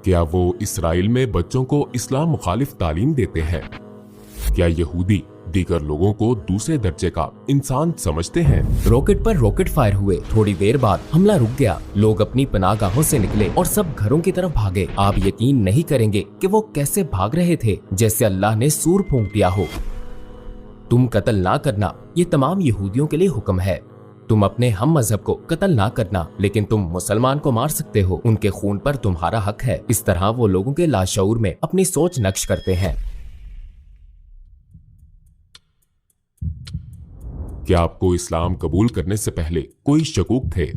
क्या वो इसराइल में बच्चों को इस्लाम मुखालिफ तालीम देते हैं? क्या यहूदी दीगर लोगों को दूसरे दर्जे का इंसान समझते हैं? रॉकेट पर रॉकेट फायर हुए। थोड़ी देर बाद हमला रुक गया। लोग अपनी पनाहगाहों से निकले और सब घरों की तरफ भागे। आप यकीन नहीं करेंगे कि वो कैसे भाग रहे थे, जैसे अल्लाह ने सूर फूंक दिया हो। तुम कत्ल ना करना, ये तमाम यहूदियों के लिए हुक्म है। तुम अपने हम मजहब को कत्ल ना करना, लेकिन तुम मुसलमान को मार सकते हो। उनके खून पर तुम्हारा हक है। इस तरह वो लोगों के लाशऊर में अपनी सोच नक्श करते हैं। क्या आपको इस्लाम कबूल करने से पहले कोई शकूक थे?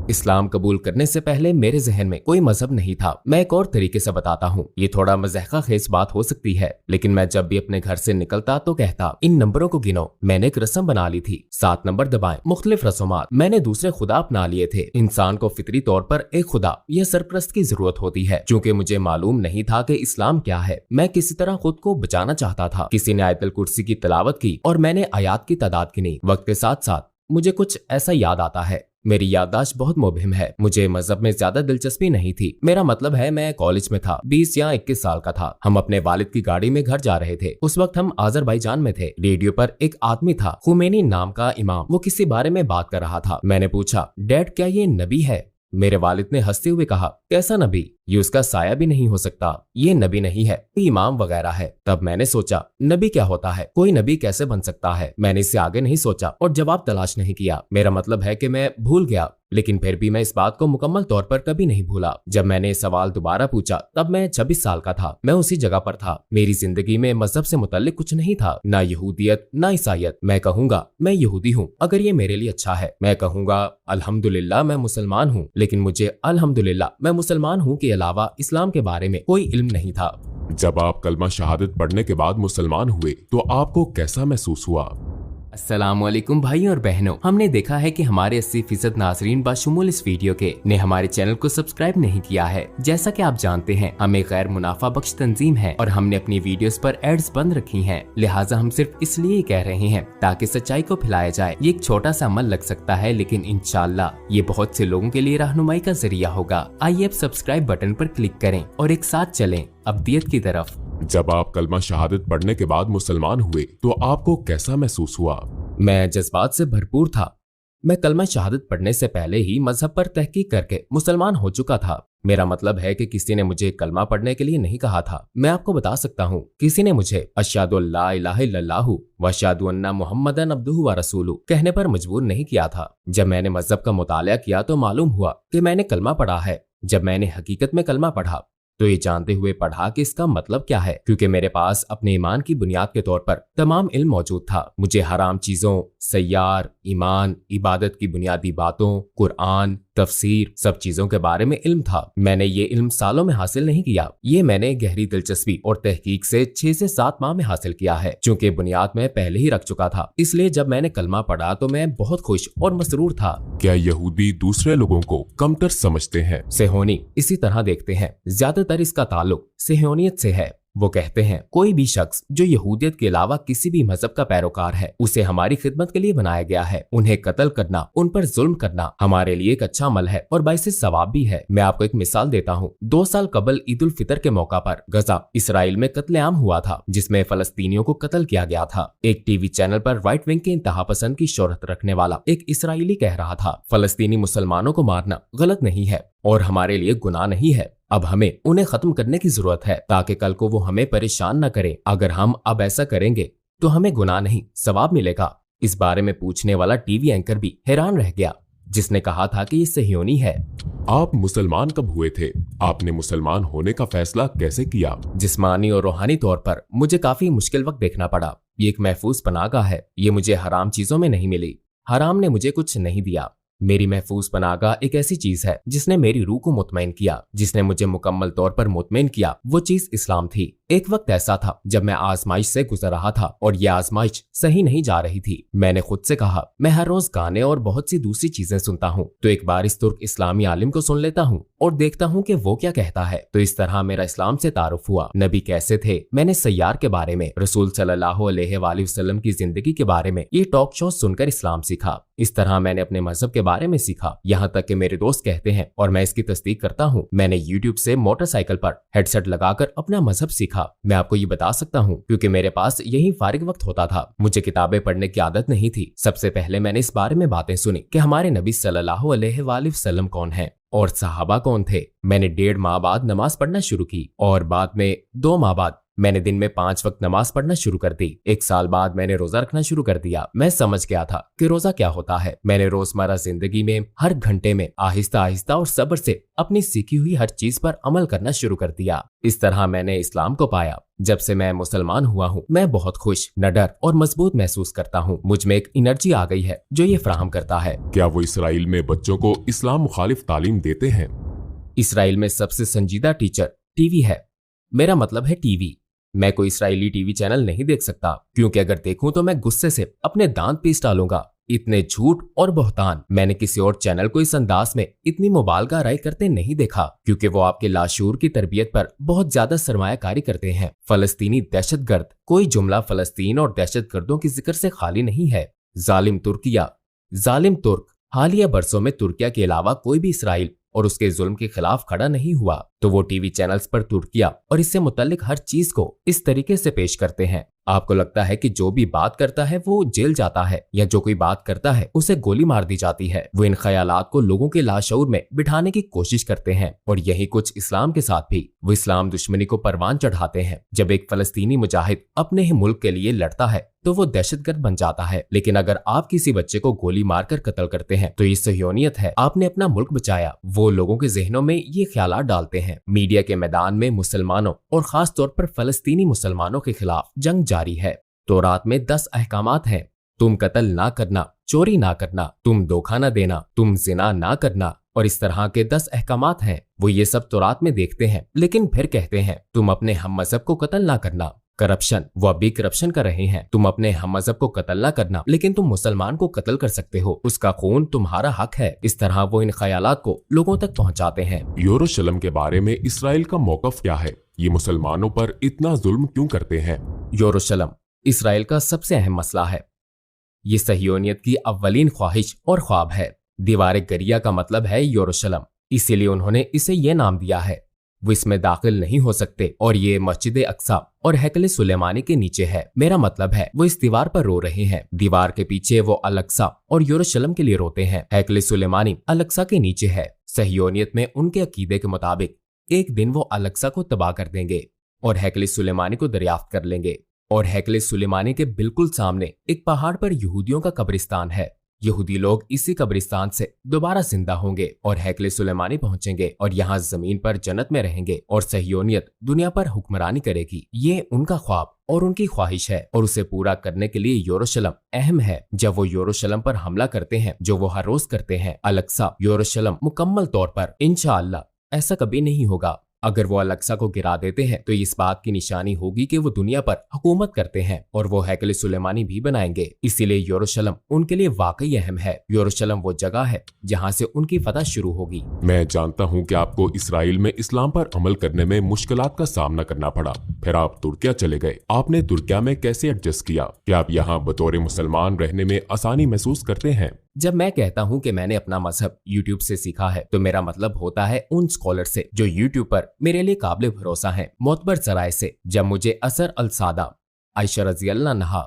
इस्लाम कबूल करने से पहले मेरे जहन में कोई मजहब नहीं था। मैं एक और तरीके से बताता हूँ। ये थोड़ा मज़ाक़ खेज बात हो सकती है, लेकिन मैं जब भी अपने घर से निकलता तो कहता, इन नंबरों को गिनो। मैंने एक रस्म बना ली थी, 7 नंबर दबाएं। मुख्तलिफ रस्मात। मैंने दूसरे खुदा अपना लिए थे। इंसान को फितरी तौर पर एक खुदा या सरप्रस्त की जरूरत होती है। चूँकि मुझे मालूम नहीं था कि इस्लाम क्या है, मैं किसी तरह खुद को बचाना चाहता था। किसी ने आयतुल कुर्सी की तिलावत की और मैंने आयात की तादाद गिनी। वक्त के साथ साथ मुझे कुछ ऐसा याद आता है। मेरी याददाश्त बहुत मुबहिम है। मुझे मजहब में ज्यादा दिलचस्पी नहीं थी। मेरा मतलब है, मैं कॉलेज में था, 20 या 21 साल का था। हम अपने वालिद की गाड़ी में घर जा रहे थे। उस वक्त हम आजरबाईजान में थे। रेडियो पर एक आदमी था, खुमैनी नाम का इमाम। वो किसी बारे में बात कर रहा था। मैंने पूछा, डैड क्या ये नबी है? मेरे वालिद ने हंसते हुए कहा, कैसा नबी? ये उसका साया भी नहीं हो सकता। ये नबी नहीं है, ये इमाम वगैरह है। तब मैंने सोचा, नबी क्या होता है? कोई नबी कैसे बन सकता है? मैंने इससे आगे नहीं सोचा और जवाब तलाश नहीं किया। मेरा मतलब है कि मैं भूल गया, लेकिन फिर भी मैं इस बात को मुकम्मल तौर पर कभी नहीं भूला। जब मैंने सवाल दोबारा पूछा तब मैं 26 साल का था। मैं उसी जगह पर था। मेरी जिंदगी में मजहब से मुतल्लिक कुछ नहीं था, ना यहूदियत ना ईसाइयत। मैं कहूंगा मैं यहूदी हूँ अगर ये मेरे लिए अच्छा है। मैं कहूंगा अल्हम्दुलिल्लाह मैं मुसलमान हूँ, लेकिन मुझे अल्हम्दुलिल्लाह मैं मुसलमान हूँ के अलावा इस्लाम के बारे में कोई इल्म नहीं था। जब आप कलमा शहादत पढ़ने के बाद मुसलमान हुए तो आपको कैसा महसूस हुआ? अस्सलामुअलैकुम भाई और बहनों, हमने देखा है कि हमारे 80% नाजरीन बाशुमूल इस वीडियो के ने हमारे चैनल को सब्सक्राइब नहीं किया है। जैसा कि आप जानते हैं, हम एक गैर मुनाफा बख्श तंजीम है और हमने अपनी वीडियोस पर एड्स बंद रखी हैं। लिहाजा हम सिर्फ इसलिए कह रहे हैं ताकि सच्चाई को फैलाया जाए। ये एक छोटा सा अमल लग सकता है, लेकिन इंशाअल्लाह ये बहुत से लोगों के लिए रहनुमाई का जरिया होगा। आइए अब सब्सक्राइब बटन पर क्लिक करें और एक साथ चलें अब्दियत की तरफ। जब आप कलमा शहादत पढ़ने के बाद मुसलमान हुए तो आपको कैसा महसूस हुआ? मैं जज्बात से भरपूर था। मैं कलमा शहादत पढ़ने से पहले ही मजहब पर तहकीक करके मुसलमान हो चुका था। मेरा मतलब है कि किसी ने मुझे कलमा पढ़ने के लिए नहीं कहा था। मैं आपको बता सकता हूँ, किसी ने मुझे अशहदु अल्ला इलाहा इल्लल्लाहु व अशहदु अन्ना मुहम्मदन अब्दुहु व रसूलुहु कहने पर मजबूर नहीं किया था। जब मैंने मजहब का मुतालिया किया तो मालूम हुआ कि मैंने कलमा पढ़ा है। जब मैंने हकीकत में कलमा पढ़ा तो ये जानते हुए पढ़ा कि इसका मतलब क्या है, क्योंकि मेरे पास अपने ईमान की बुनियाद के तौर पर तमाम इल्म मौजूद था। मुझे हराम चीजों, सय्यार, ईमान, इबादत की बुनियादी बातों, कुरान, तफसीर, सब चीजों के बारे में इल्म था। मैंने ये इल्म सालों में हासिल नहीं किया। ये मैंने गहरी दिलचस्पी और तहकीक से 6 से 7 माह में हासिल किया है। चूंकि बुनियाद में पहले ही रख चुका था, इसलिए जब मैंने कलमा पढ़ा तो मैं बहुत खुश और मसरूर था। क्या यहूदी दूसरे लोगों को कमतर समझते हैं? सेहोनी इसी तरह देखते हैं। ज्यादातर इसका ताल्लुक सेहोनियत से है। वो कहते हैं, कोई भी शख्स जो यहूदियत के अलावा किसी भी मजहब का पैरोकार है, उसे हमारी खिदमत के लिए बनाया गया है। उन्हें कत्ल करना, उन पर जुल्म करना हमारे लिए एक अच्छा अमल है और बाइसे सवाब भी है। मैं आपको एक मिसाल देता हूँ। 2 साल कबल ईद उल फितर के मौका पर गजा इसराइल में कत्लेआम हुआ था, जिसमें फलस्तीनियों को कत्ल किया गया था। एक टीवी चैनल पर राइट विंग के इंतहा पसंद की शोहरत रखने वाला एक इसराइली कह रहा था, फलस्तीनी मुसलमानों को मारना गलत नहीं है और हमारे लिए गुनाह नहीं है। अब हमें उन्हें खत्म करने की जरूरत है ताकि कल को वो हमें परेशान न करें। अगर हम अब ऐसा करेंगे तो हमें गुनाह नहीं सवाब मिलेगा। इस बारे में पूछने वाला टीवी एंकर भी हैरान रह गया, जिसने कहा था कि ये सहियोनी है। आप मुसलमान कब हुए थे? आपने मुसलमान होने का फैसला कैसे किया? जिस्मानी और रूहानी तौर पर मुझे काफी मुश्किल वक्त देखना पड़ा। ये एक महफूज पनाहगाह है। ये मुझे हराम चीजों में नहीं मिली। हराम ने मुझे कुछ नहीं दिया। मेरी महफूज पनाहगाह एक ऐसी चीज है जिसने मेरी रूह को मुतमईन किया, जिसने मुझे मुकम्मल तौर पर मुतमईन किया। वो चीज इस्लाम थी। एक वक्त ऐसा था जब मैं आजमाइश से गुजर रहा था और ये आजमाइश सही नहीं जा रही थी। मैंने खुद से कहा मैं हर रोज गाने और बहुत सी दूसरी चीजें सुनता हूँ, तो एक बार इस तुर्क इस्लामी आलिम को सुन लेता हूँ और देखता हूँ कि वो क्या कहता है। तो इस तरह मेरा इस्लाम से तारुफ हुआ। नबी कैसे थे, मैंने सैयार के बारे में, रसूल सल्लल्लाहु अलैहि वसल्लम की जिंदगी के बारे में ये टॉक शो सुनकर इस्लाम सीखा। इस तरह मैंने अपने मजहब के बारे में सीखा, यहाँ तक कि मेरे दोस्त कहते हैं और मैं इसकी तस्दीक करता हूँ, मैंने यूट्यूब से मोटरसाइकिल पर हेडसेट लगाकर अपना मजहब सीखा। मैं आपको ये बता सकता हूँ क्योंकि मेरे पास यही फारिग वक्त होता था। मुझे किताबें पढ़ने की आदत नहीं थी। सबसे पहले मैंने इस बारे में बातें सुनी कि हमारे नबी सल्लल्लाहु अलैहि वसल्लम कौन है और सहाबा कौन थे। मैंने 1.5 माह बाद नमाज पढ़ना शुरू की और बाद में 2 माह बाद मैंने दिन में 5 वक्त नमाज पढ़ना शुरू कर दी। 1 साल बाद मैंने रोजा रखना शुरू कर दिया। मैं समझ गया था कि रोजा क्या होता है। मैंने रोजमर्रा जिंदगी में हर घंटे में आहिस्ता आहिस्ता और सब्र से अपनी सीखी हुई हर चीज पर अमल करना शुरू कर दिया। इस तरह मैंने इस्लाम को पाया। जब से मैं मुसलमान हुआ हूँ मैं बहुत खुश, निडर और मजबूत महसूस करता हूँ। मुझ में एक एनर्जी आ गई है जो ये फराहम करता है। क्या वो इसराइल में बच्चों को इस्लाम मुखालिफ तालीम देते हैं? इसराइल में सबसे संजीदा टीचर टीवी है। मेरा मतलब है टीवी। मैं कोई इसराइली टीवी चैनल नहीं देख सकता क्योंकि अगर देखूं तो मैं गुस्से से अपने दांत पीस डालूंगा। इतने झूठ और बहतान मैंने किसी और चैनल को इस अंदाज में इतनी मुबालगा राय करते नहीं देखा क्योंकि वो आपके लाशूर की तरबियत पर बहुत ज्यादा सरमायाकारी करते हैं। फलस्तीनी दहशतगर्द, कोई जुमला फलस्तीन और दहशतगर्दों की जिक्र से खाली नहीं है। जालिम तुर्किया, जालिम तुर्क। हालिया बरसों में तुर्किया के अलावा कोई भी इसराइल और उसके जुल्म के खिलाफ खड़ा नहीं हुआ, तो वो टीवी चैनल्स पर तुर्किया और इससे मुतल्लिक हर चीज को इस तरीके से पेश करते हैं। आपको लगता है कि जो भी बात करता है वो जेल जाता है या जो कोई बात करता है उसे गोली मार दी जाती है। वो इन ख्यालात को लोगों के लाशऊर में बिठाने की कोशिश करते हैं और यही कुछ इस्लाम के साथ भी। वो इस्लाम दुश्मनी को परवान चढ़ाते हैं। जब एक फलस्तीनी मुजाहिद अपने ही मुल्क के लिए लड़ता है तो वो दहशतगर्द बन जाता है, लेकिन अगर आप किसी बच्चे को गोली मारकर कत्ल करते हैं तो ये सहयोनियत है, आपने अपना मुल्क बचाया। वो लोगों के जहनों में ये ख्यालात डालते हैं। मीडिया के मैदान में मुसलमानों और खास तौर पर फलस्तीनी मुसलमानों के खिलाफ जंग जारी है। तौरात में 10 अहकामात हैं। तुम कत्ल ना करना, चोरी ना करना, तुम धोखा ना देना, तुम जिना ना करना और इस तरह के 10 अहकामात हैं। वो ये सब तौरात में देखते हैं लेकिन फिर कहते हैं तुम अपने हम मजहब को कत्ल ना करना। करप्शन, वो अभी करप्शन कर रहे हैं। तुम अपने हम मजहब को कत्ल ना करना लेकिन तुम मुसलमान को कत्ल कर सकते हो, उसका खून तुम्हारा हक है। इस तरह वो इन ख्यालात को लोगों तक पहुंचाते हैं। यरूशलेम के बारे में इसराइल का मौकफ क्या है? ये मुसलमानों पर इतना जुल्म क्यों करते हैं? यरूशलेम इसराइल का सबसे अहम मसला है। ये सहयोनियत की अव्वलीन ख्वाहिश और ख्वाब है। दीवार गरिया का मतलब है यरूशलेम, इसीलिए उन्होंने इसे ये नाम दिया है। वो इसमें दाखिल नहीं हो सकते और ये मस्जिद अक्सा और हैकल सुलेमानी के नीचे है। मेरा मतलब है वो इस दीवार पर रो रहे हैं। दीवार के पीछे वो अल-अक्सा और यरूशलेम के लिए रोते हैं। हैकल सुलेमानी अल-अक्सा के नीचे है। सहयोनियत में उनके अकीदे के मुताबिक एक दिन वो अल-अक्सा को तबाह कर देंगे और हैकल सुलेमानी को दरियाफ्त कर लेंगे। और हैकल सुलेमानी के बिल्कुल सामने एक पहाड़ पर यहूदियों का कब्रिस्तान है। यहूदी लोग इसी कब्रिस्तान से दोबारा जिंदा होंगे और हैकल सुलेमानी पहुंचेंगे और यहाँ जमीन पर जन्नत में रहेंगे और सहयोनियत दुनिया पर हुक्मरानी करेगी। ये उनका ख्वाब और उनकी ख्वाहिश है और उसे पूरा करने के लिए यरूशलेम अहम है। जब वो यरूशलेम पर हमला करते हैं, जो वो हर रोज करते हैं, अल-अक्सा यरूशलेम मुकम्मल तौर पर इंशाअल्लाह ऐसा कभी नहीं होगा। अगर वो अल-अक्सा को गिरा देते हैं तो इस बात की निशानी होगी कि वो दुनिया पर हुकूमत करते हैं और वो हैकल सुलेमानी भी बनाएंगे। इसीलिए यरूशलेम उनके लिए वाकई अहम है। यरूशलेम वो जगह है जहाँ से उनकी फतह शुरू होगी। मैं जानता हूँ कि आपको इसराइल में इस्लाम पर अमल करने में मुश्किलात का सामना करना पड़ा, फिर आप तुर्किया चले गए। आपने तुर्किया में कैसे एडजस्ट किया? क्या आप यहाँ बतौर मुसलमान रहने में आसानी महसूस करते हैं? जब मैं कहता हूँ कि मैंने अपना मजहब यूट्यूब से सीखा है तो मेरा मतलब होता है उन स्कॉलर से जो यूट्यूब पर मेरे लिए काबिल भरोसा हैं। मोतबर सराय से जब मुझे असर अल सादा, आयशा रजी अल्लाह अन्हा,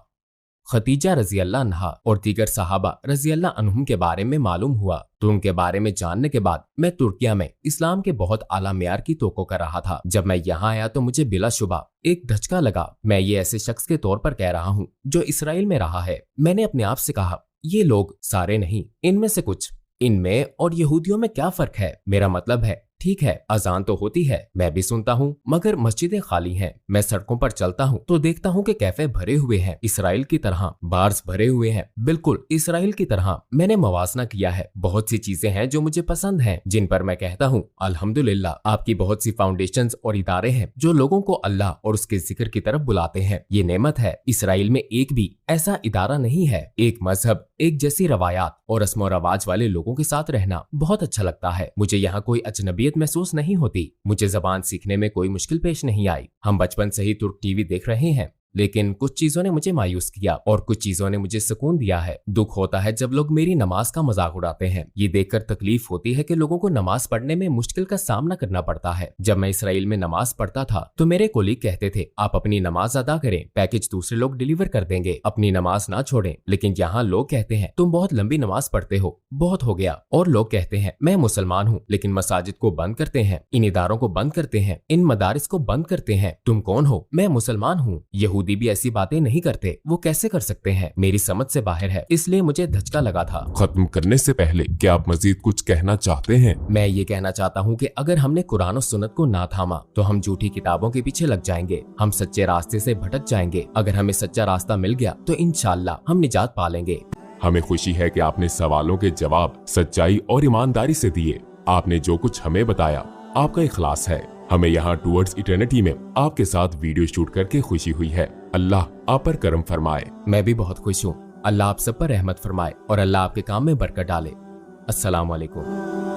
खतीजा रजी अल्लाह अन्हा और दीगर सहाबा रजी अल्लाह अन्हुम के बारे में मालूम हुआ तो उनके बारे में जानने के बाद मैं तुर्किया में इस्लाम के बहुत आला मेयार की तोको कर रहा था। जब मैं यहाँ आया तो मुझे बिलाशुबा एक धचका लगा। मैं ये ऐसे शख्स के तौर पर कह रहा हूँ जो इसराइल में रहा है। मैंने अपने आप से कहा ये लोग सारे नहीं, इनमें से कुछ, इनमें और यहूदियों में क्या फर्क है? मेरा मतलब है ठीक है, अजान तो होती है, मैं भी सुनता हूँ, मगर मस्जिदें खाली हैं। मैं सड़कों पर चलता हूँ तो देखता हूँ कि कैफे भरे हुए हैं, इसराइल की तरह, बार्स भरे हुए हैं, बिल्कुल इसराइल की तरह। मैंने मवाजना किया है। बहुत सी चीजें हैं जो मुझे पसंद हैं, जिन पर मैं कहता हूँ अल्हम्दुलिल्लाह। आपकी बहुत सी फाउंडेशंस और इदारे हैं जो लोगों को अल्लाह और उसके जिक्र की तरफ बुलाते हैं। ये नेमत है। इसराइल में एक भी ऐसा इदारा नहीं है। एक मजहब, एक जैसी रवायात और रस्म और रवाज वाले लोगों के साथ रहना बहुत अच्छा लगता है। मुझे यहाँ कोई अजनबियत महसूस नहीं होती। मुझे जबान सीखने में कोई मुश्किल पेश नहीं आई। हम बचपन से ही तुर्क टीवी देख रहे हैं, लेकिन कुछ चीजों ने मुझे मायूस किया और कुछ चीजों ने मुझे सुकून दिया है। दुख होता है जब लोग मेरी नमाज का मजाक उड़ाते हैं। ये देखकर तकलीफ होती है कि लोगों को नमाज पढ़ने में मुश्किल का सामना करना पड़ता है। जब मैं इसराइल में नमाज पढ़ता था तो मेरे कोलीग कहते थे, आप अपनी नमाज अदा करें, पैकेज दूसरे लोग डिलीवर कर देंगे, अपनी नमाज ना छोड़ें। लेकिन यहाँ लोग कहते हैं, तुम बहुत लंबी नमाज पढ़ते हो, बहुत हो गया। और लोग कहते हैं, मैं मुसलमान हूँ लेकिन मसाजिद को बंद करते हैं, इन इदारों को बंद करते हैं, इन मदारिस को बंद करते हैं। तुम कौन हो? मैं मुसलमान हूँ। यहूदी भी ऐसी बातें नहीं करते, वो कैसे कर सकते हैं? मेरी समझ से बाहर है, इसलिए मुझे धचका लगा था। खत्म करने से पहले क्या आप मजीद कुछ कहना चाहते हैं? मैं ये कहना चाहता हूँ कि अगर हमने कुरान और सुन्नत को ना थामा तो हम झूठी किताबों के पीछे लग जाएंगे, हम सच्चे रास्ते से भटक जाएंगे। अगर हमें सच्चा रास्ता मिल गया तो इंशाअल्लाह हम निजात पालेंगे। हमें खुशी है कि आपने सवालों के जवाब सच्चाई और ईमानदारी से दिए। आपने जो कुछ हमें बताया, आपका इखलास है। हमें यहाँ टुवर्ड्स इटर्निटी में आपके साथ वीडियो शूट करके खुशी हुई है। अल्लाह आप पर करम फरमाए। मैं भी बहुत खुश हूँ। अल्लाह आप सब पर रहमत फरमाए और अल्लाह आपके काम में बरकत डाले। अस्सलाम वालेकुम।